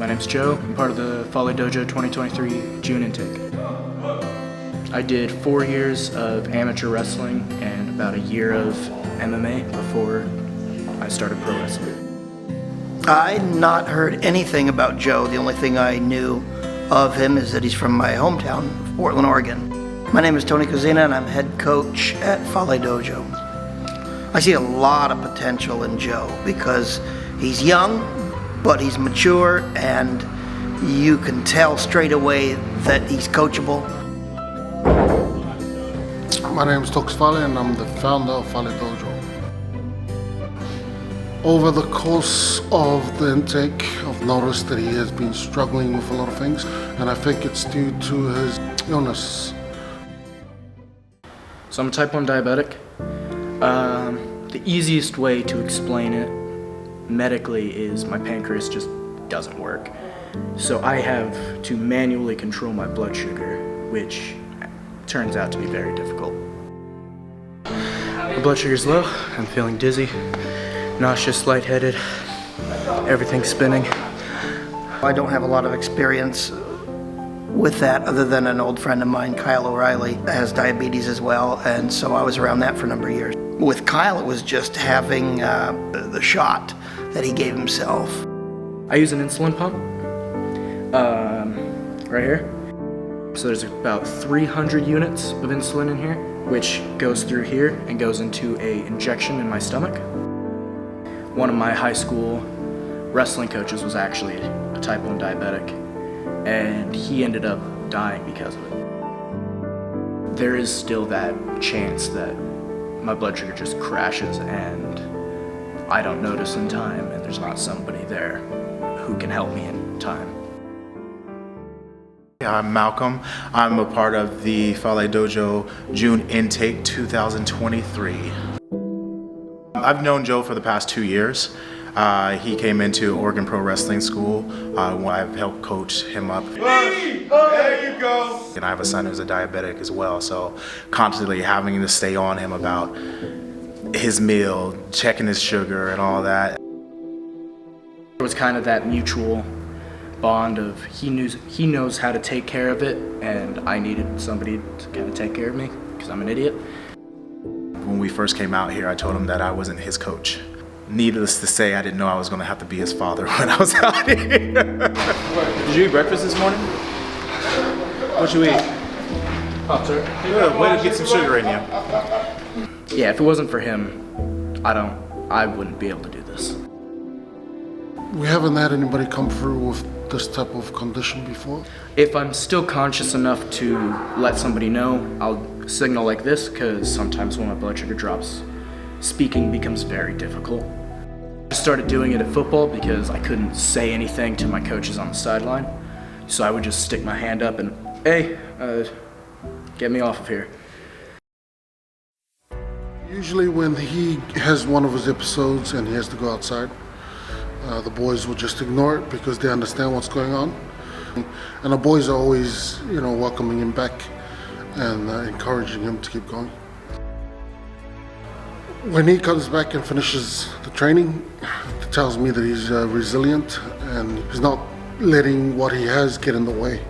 My name's Joe. I'm part of the Fale Dojo 2023 June intake. I did 4 years of amateur wrestling and about a year of MMA before I started pro wrestling. I'd not heard anything about Joe. The only thing I knew of him is that he's from my hometown, Portland, Oregon. My name is Tony Cozina and I'm head coach at Fale Dojo. I see a lot of potential in Joe because he's young, but he's mature, and you can tell straight away that he's coachable. My name is Tox Fale and I'm the founder of Fale Dojo. Over the course of the intake, I've noticed that he has been struggling with a lot of things, and I think it's due to his illness. So I'm a type 1 diabetic. The easiest way to explain it medically is my pancreas just doesn't work. So I have to manually control my blood sugar, which turns out to be very difficult. My blood sugar's low, I'm feeling dizzy, nauseous, lightheaded, everything's spinning. I don't have a lot of experience with that other than an old friend of mine, Kyle O'Reilly, has diabetes as well, and so I was around that for a number of years. With Kyle, it was just having the shot that he gave himself. I use an insulin pump, right here. So there's about 300 units of insulin in here, which goes through here and goes into a injection in my stomach. One of my high school wrestling coaches was actually a type 1 diabetic, and he ended up dying because of it. There is still that chance that my blood sugar just crashes and I don't notice in time, and there's not somebody there who can help me in time. I'm Malcolm. I'm a part of the Fale Dojo June intake 2023. I've known Joe for the past 2 years. He came into Oregon Pro Wrestling School when I've helped coach him up. There you go. And I have a son who's a diabetic as well, so constantly having to stay on him about his meal, checking his sugar and all that. It was kind of that mutual bond of he knows how to take care of it, and I needed somebody to kind of take care of me because I'm an idiot. When we first came out here, I told him that I wasn't his coach. Needless to say, I didn't know I was going to have to be his father when I was out here. Did you eat breakfast this morning? What you eat? Oh, sir. Good. Way to get some sugar in you. Yeah, if it wasn't for him, I wouldn't be able to do this. We haven't had anybody come through with this type of condition before. If I'm still conscious enough to let somebody know, I'll signal like this, because sometimes when my blood sugar drops, speaking becomes very difficult. I started doing it at football because I couldn't say anything to my coaches on the sideline. So I would just stick my hand up and, hey, get me off of here. Usually when he has one of his episodes and he has to go outside, the boys will just ignore it because they understand what's going on. And the boys are always, welcoming him back and encouraging him to keep going. When he comes back and finishes the training, it tells me that he's resilient and he's not letting what he has get in the way.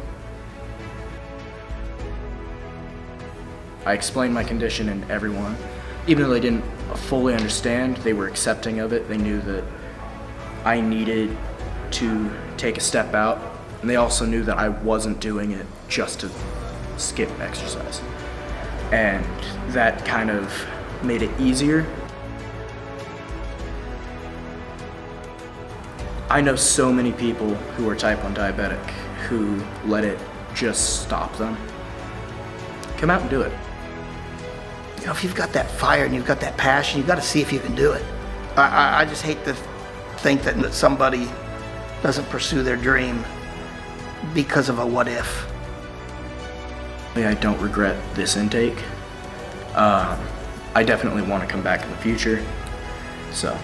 I explained my condition, and everyone, even though they didn't fully understand, they were accepting of it. They knew that I needed to take a step out, and they also knew that I wasn't doing it just to skip exercise. And that kind of made it easier. I know so many people who are type 1 diabetic who let it just stop them. Come out and do it. If you've got that fire and you've got that passion, you've got to see if you can do it. I just hate to think that somebody doesn't pursue their dream because of a what if. I don't regret this intake. I definitely want to come back in the future, so